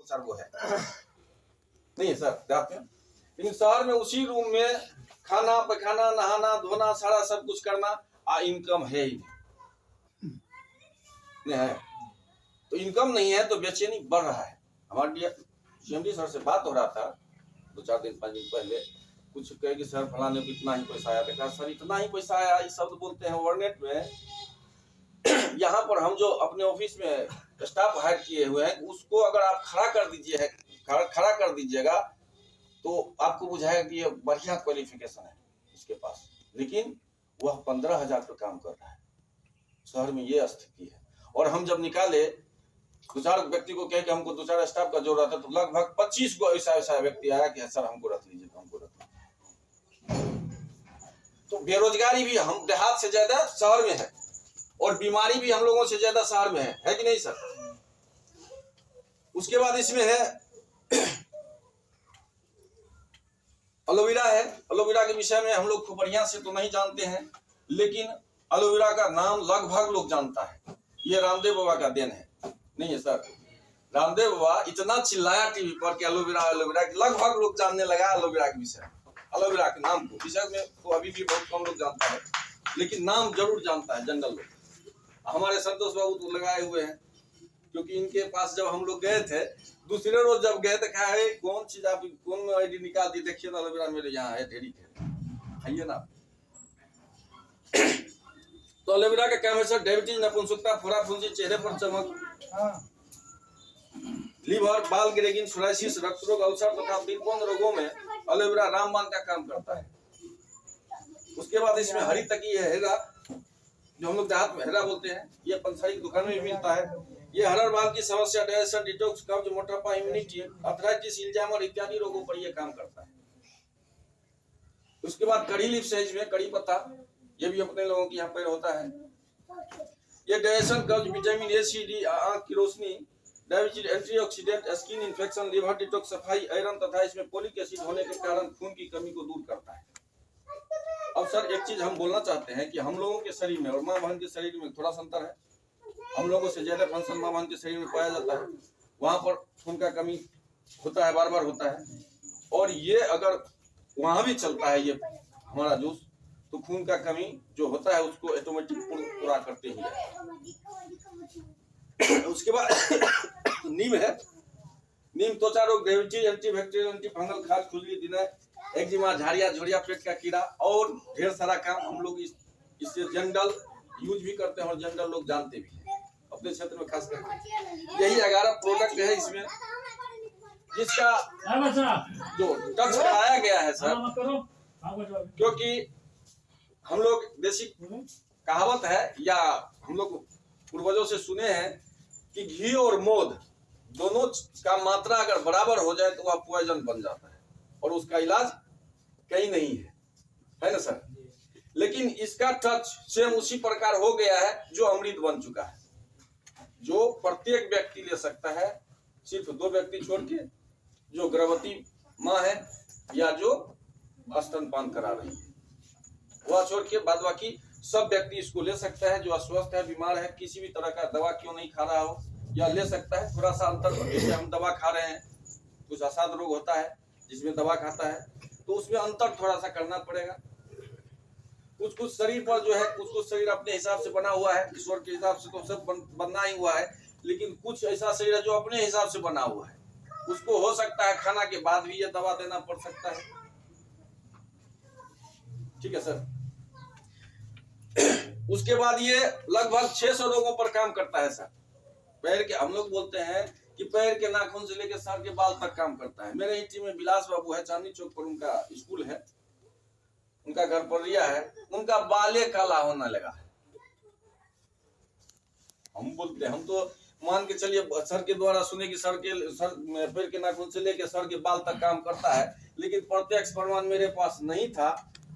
Sir वो है नहीं है सर देहात में। लेकिन शहर में उसी रूम में खाना पकाना नहाना धोना सारा सब कुछ करना इनकम है ही नहीं है। तो इनकम नहीं है तो बेचैनी बढ़ रहा है। हमारे सीएमडी सर से बात हो रहा था 2-4 दिन 5 दिन पहले, कुछ कहे कि सर फलाने को इतना ही पैसा आया। देखा सर इतना ही पैसा आया ये शब्द बोलते हैं ओवरनेट में। यहाँ पर हम जो अपने ऑफिस में स्टाफ हायर किए हुए हैं उसको अगर आप खड़ा कर दीजिएगा तो आपको बुझाएगा कि ये बढ़िया क्वालिफिकेशन है इसके पास, लेकिन वह 15,000 पे काम कर रहा है। शहर में ये स्थिति है। और हम जब निकाले 2-4 व्यक्ति को कह के हमको 2-4 स्टाफ का जरूरत है तो लगभग 25 को ऐसा व्यक्ति आया कि सर हमको रख लीजिए हमको रख लीजिए। तो बेरोजगारी भी हम देहात से ज्यादा शहर में है और बीमारी भी हम लोगों से ज्यादा शहर में है कि नहीं सर। उसके बाद इसमें है एलोवेरा है। एलोवेरा के विषय में हम लोग खूब बढ़िया से तो नहीं जानते हैं, लेकिन एलोवेरा का नाम लगभग लोग जानता है। ये रामदेव बाबा का देन है नहीं है सर। रामदेव बाबा इतना चिल्लाया टीवी पर कि एलोवेरा एलोवेरा, लगभग लोग जानने लगा एलोवेरा के विषय में। एलोवेरा के नाम को विषय में तो अभी भी बहुत कम लोग जानता है, लेकिन नाम जरूर जानता है जनरल लोग। हमारे संतोष बाबू तो लगाए हुए हैं, क्योंकि इनके पास जब हम लोग गए थे दूसरे रोज जब गए तो कहा है कौन चीज आप कौन आईडी निकाल दी, देखिए ना एलोवेरा मेरे यहाँ है ढेरी खाइए ना। तो एलोवेरा का काम है सर डायबिटीज नपुंसकता फोड़ा फुंसी चेहरे पर चमक लीवर बाल गिरेगिन सोराइसिस रक्त रोग अल्सर तथा दिलबंध रोगों में एलोवेरा रामबाण का काम करता है। उसके बाद इसमें हरी तकी है हेरा, जो हम लोग देहात में हेरा बोलते हैं। ये पंसारी की दुकान में मिलता है। ये हरड़ बाल की समस्या डायजेशन डिटॉक्स कब्ज मोटापा इम्यूनिटी अर्थराइटिस इल्जाइमर इत्यादि रोगों पर यह काम करता है। उसके बाद कड़ी लीफ साइज में कड़ी पत्ता, ये भी अपने लोगों के यहाँ पर होता है। ये डाइजेशन कब्ज विटामिन ए सी डी आंख की रोशनी diabetes antioxidant skin infection liver detox सफाई आयरन तथा इसमें फोलिक एसिड होने के कारण खून की कमी को दूर करता है। अब सर एक चीज हम बोलना चाहते हैं कि हम लोगों के शरीर में और माँ बहन के शरीर में थोड़ा सा अंतर है। हम लोगों से ज्यादा फंक्शन माँ बहन के शरीर में पाया जाता है, वहां पर खून का कमी होता है, बार बार होता है। और ये अगर वहां भी चलता है ये हमारा जूस, तो खून का कमी जो होता है उसको ऑटोमेटिक पूरा करते ही है। उसके बाद नीम है। नीम त्वचा रोग डायबिटीज एंटीबैक्टीरियल एंटी फंगल खाज खुजली दिना एक्जिमा झाड़िया झुड़िया पेट का कीड़ा और ढेर सारा काम हम लोग इससे जनरल यूज भी करते हैं और जनरल लोग जानते भी हैं अपने क्षेत्र में खास करके। यही 11 प्रोडक्ट है इसमें जिसका जो टच कराया गया है सर, क्योंकि हम लोग देसी कहावत है या हम लोग पूर्वजों से सुने हैं कि घी और मौध दोनों का मात्रा अगर बराबर हो जाए तो वह पॉइजन बन जाता है और उसका इलाज कहीं नहीं है ना सर। लेकिन इसका टच सेम उसी प्रकार हो गया है जो अमृत बन चुका है, जो प्रत्येक व्यक्ति ले सकता है, सिर्फ 2 व्यक्ति छोड़ के, जो गर्भवती माँ है या जो स्तनपान करा रही है, वह छोड़ के बाद बाकी सब व्यक्ति इसको ले सकता है। जो अस्वस्थ है बीमार है किसी भी तरह का दवा क्यों नहीं खा रहा हो या ले सकता है। थोड़ा सा अंतर, जैसे हम दवा खा रहे हैं, कुछ असाध रोग होता है जिसमें दवा खाता है तो उसमें अंतर थोड़ा सा करना पड़ेगा। कुछ शरीर पर जो है कुछ शरीर अपने हिसाब से बना हुआ है, ईश्वर के हिसाब से तो सब बनना ही हुआ है, लेकिन कुछ ऐसा शरीर है जो अपने हिसाब से बना हुआ है, उसको हो सकता है खाना के बाद भी ये दवा देना पड़ सकता है। ठीक है सर। उसके बाद ये लगभग 600 रोगों पर काम करता है सर। पैर के हम लोग बोलते हैं कि पैर के नाखून से लेकर सर के बाल तक काम करता है। मेरे ही टीम में विलास बाबू है, चांदनी चौक पर उनका स्कूल है, उनका घर पर रिया है, उनका बाले काला होने लगा है। हम बोलते हैं, हम तो मान के चलिए सर के द्वारा सुने कि सर पैर के नाखून से लेकर सर के बाल तक काम करता है, लेकिन प्रत्यक्ष प्रमाण मेरे पास नहीं था।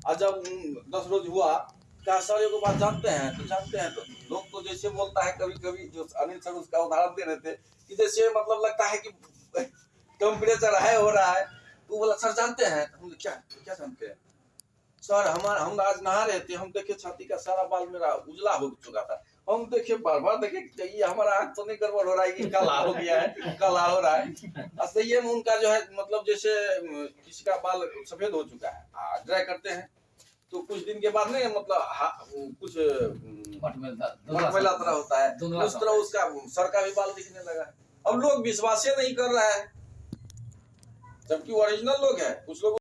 और जब 10 रोज हुआ क्या सर को बात जानते हैं तो लोग तो जैसे बोलता है कभी कभी, जो अनिल सर उसका उदाहरण दे रहे थे कि जैसे मतलब लगता है कि टेम्परेचर हाई हो रहा है, तो बोला सर जानते हैं। हम क्या जानते हैं सर, हम आज नहा रहे थे, हम देखे छाती का सारा बाल मेरा उजला हो चुका था। हम देखे बार बार देखे कि ये हमारा आंख तो नहीं गड़बड़ हो रहा है कि काला हो गया है, काला हो रहा है। असलिए में उनका जो है मतलब जैसे किसी का बाल सफेद हो चुका है, ड्राई करते हैं तो कुछ दिन के बाद नहीं मतलब कुछ मटमैला तरह होता है, उस तरह उसका सर का भी बाल दिखने लगा है। अब लोग विश्वास नहीं कर रहा है, जबकि ओरिजिनल लोग है, कुछ लोग